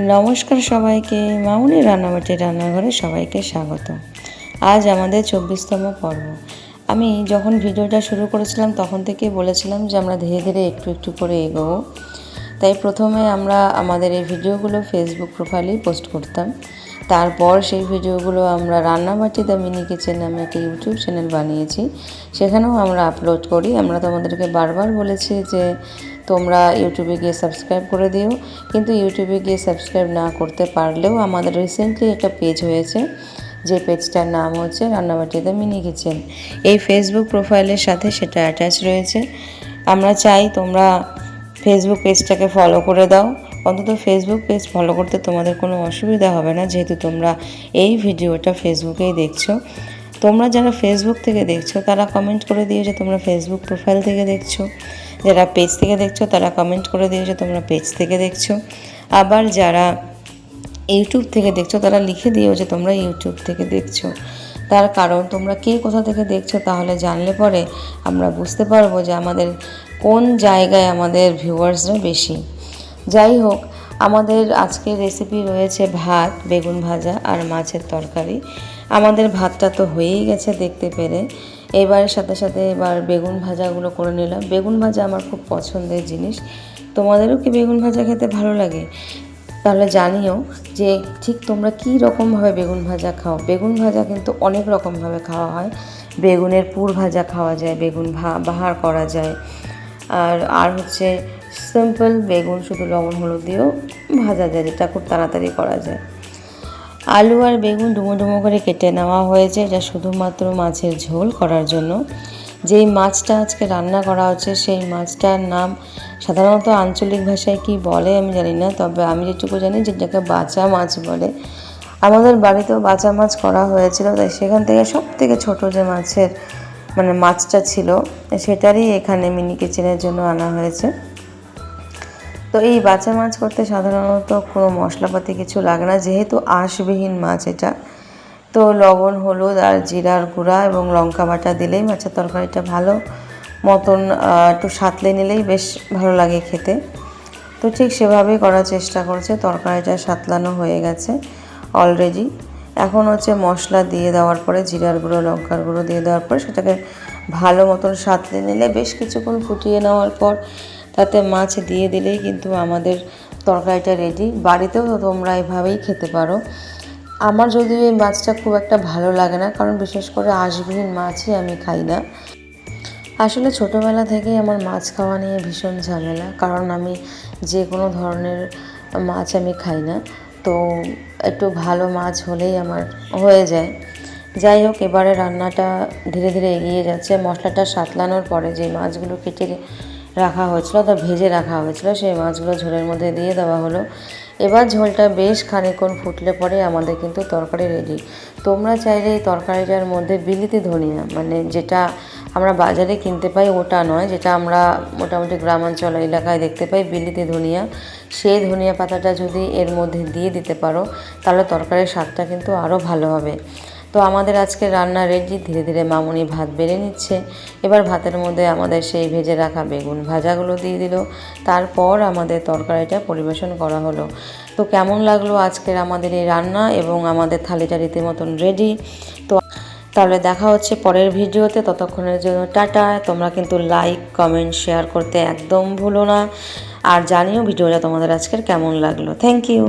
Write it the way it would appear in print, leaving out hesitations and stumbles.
নমস্কার সবাইকে, মামুনি রান্নাবাটির রান্নাঘরে সবাইকে স্বাগত। আজ আমাদের 24তম পর্ব। আমি যখন ভিডিওটা শুরু করেছিলাম তখন থেকেই বলেছিলাম যে আমরা ধীরে ধীরে একটু একটু করে এগোবো। তাই প্রথমে আমরা আমাদের এই ভিডিওগুলো ফেসবুক প্রোফাইলেই পোস্ট করতাম। তারপর সেই ভিডিওগুলো আমরা রান্নাবাটি দ্য মিনি কিচেন নামে একটা ইউটিউব চ্যানেল বানিয়েছি, সেখানেও আমরা আপলোড করি। আমরা তোমাদেরকে বারবার বলেছি যে তোমরা ইউটিউবে গিয়ে সাবস্ক্রাইব করে দিও, কিন্তু ইউটিউবে গিয়ে সাবস্ক্রাইব না করতে পারলেও আমাদের রিসেন্টলি একটা পেজ হয়েছে, যে পেজটার নাম হচ্ছে রান্নাবাটি দ্য মিনি কিচেন। এই ফেসবুক প্রোফাইলের সাথে সেটা অ্যাটাচ রয়েছে। আমরা চাই তোমরা ফেসবুক পেজটাকে ফলো করে দাও। অন্তত ফেসবুক পেজ ফলো করতে তোমাদের কোনো অসুবিধা হবে না, যেহেতু তোমরা এই ভিডিওটা ফেসবুকেই দেখছো। তোমরা যারা ফেসবুক থেকে দেখছো তারা কমেন্ট করে দিও যে তোমরা ফেসবুক প্রোফাইল থেকে দেখছো, যারা পেজ থেকে দেখছো তারা কমেন্ট করে দিও যে তোমরা পেজ থেকে দেখছো, আবার যারা ইউটিউব থেকে দেখছো তারা লিখে দিও যে তোমরা ইউটিউব থেকে দেখছো। তার কারণ তোমরা কে কোথা থেকে দেখছো তাহলে জানলে পরে আমরা বুঝতে পারবো যে আমাদের কোন জায়গায় আমাদের ভিউয়ার্সরা বেশি। যাই হোক, আমাদের আজকের রেসিপি রয়েছে ভাত, বেগুন ভাজা আর মাছের তরকারি। আমাদের ভাতটা তো হয়েই গেছে দেখতে পেরে। এবারের সাথে সাথে এবার বেগুন ভাজাগুলো করে নিলাম। বেগুন ভাজা আমার খুব পছন্দের জিনিস। তোমাদেরও কি বেগুন ভাজা খেতে ভালো লাগে? তাহলে জানিও যে ঠিক তোমরা কী রকমভাবে বেগুন ভাজা খাও। বেগুন ভাজা কিন্তু অনেক রকমভাবে খাওয়া হয়। বেগুনের পুর ভাজা খাওয়া যায়, বেগুন বাহার করা যায়, আর হচ্ছে সিম্পল বেগুন শুধু লবণ হলুদ দিয়েও ভাজা যায়, যেটা খুব তাড়াতাড়ি করা যায়। আলু আর বেগুন ডুমো ডুমো করে কেটে নেওয়া হয়েছে, এটা শুধুমাত্র মাছের ঝোল করার জন্য। যেই মাছটা আজকে রান্না করা হচ্ছে সেই মাছটার নাম সাধারণত আঞ্চলিক ভাষায় কি বলে আমি জানি না, তবে আমি যেটুকু জানি যেটাকে বাচা মাছ বলে। আমাদের বাড়িতেও বাচা মাছ করা হয়েছিল, তাই সেখান থেকে সব থেকে ছোটো যে মাছটা ছিল সেটারই এখানে মিনি কিচেনের জন্য আনা হয়েছে। তো এই বাচা মাছ করতে সাধারণত কোনো মশলাপাতি কিছু লাগে না, যেহেতু আঁশবিহীন মাছ এটা। তো লবণ, হলুদ আর জিরার গুঁড়া এবং লঙ্কা বাটা দিলেই মাছের তরকারিটা ভালো মতন একটু সাঁতলে নিলেই বেশ ভালো লাগে খেতে। তো ঠিক সেভাবেই করার চেষ্টা করছে। তরকারিটা সাঁতলানো হয়ে গেছে অলরেডি। এখন হচ্ছে মশলা দিয়ে দেওয়ার পরে জিরার গুঁড়ো, লঙ্কার গুঁড়ো দিয়ে দেওয়ার পরে সেটাকে ভালো মতন সাঁতলে নিলে বেশ কিছুক্ষণ ফুটিয়ে নেওয়ার পর তাতে মাছ দিয়ে দিলেই কিন্তু আমাদের তরকারিটা রেডি। বাড়িতেও তোমরা এভাবেই খেতে পারো। আমার যদিও এই মাছটা খুব একটা ভালো লাগে না, কারণ বিশেষ করে আঁশবিহীন মাছই আমি খাই না। আসলে ছোটোবেলা থেকেই আমার মাছ খাওয়া নিয়ে ভীষণ ঝামেলা, কারণ আমি যে কোনো ধরনের মাছ আমি খাই না। তো একটু ভালো মাছ হলেই আমার হয়ে যায়। যাই হোক, এবারে রান্নাটা ধীরে ধীরে এগিয়ে যাচ্ছে। মশলাটা সাঁতলানোর পরে যে মাছগুলো কেটে রাখা হয়েছিল, ভেজে রাখা হয়েছিল, সেই মাছগুলো ঝোলের মধ্যে দিয়ে দেওয়া হলো। এবার ঝোলটা বেশ খানিকক্ষণ ফুটলে পরে আমাদের কিন্তু তরকারি রেডি। তোমরা চাইলে এই তরকারিটার মধ্যে বিলিতি ধনিয়া, যেটা আমরা বাজারে কিনতে পাই ওটা নয়, যেটা আমরা মোটামুটি গ্রামাঞ্চল এলাকায় দেখতে পাই বিলিতি ধনিয়া, সেই ধনিয়া পাতাটা যদি এর মধ্যে দিয়ে দিতে পারো তাহলে তরকারির স্বাদটা কিন্তু আরও ভালো হবে। তো আমাদের আজকে রান্না রেডি। ধীরে ধীরে মামুনি ভাত বেড়ে নিচ্ছে। এবার ভাতের মধ্যে আমাদের সেই ভেজে রাখা বেগুন ভাজাগুলো দিয়ে দিল। তারপর আমাদের তরকারিটা পরিবেশন করা হলো। তো কেমন লাগলো আজকের আমাদের এই রান্না, এবং আমাদের থালিটা রীতিমতন রেডি। তো তাহলে দেখা হচ্ছে পরের ভিডিওতে। ততক্ষণের জন্য টাটা। তোমরা কিন্তু লাইক, কমেন্ট, শেয়ার করতে একদম ভুলো না, আর জানিও ভিডিওটা তোমাদের আজকের কেমন লাগলো। Thank you.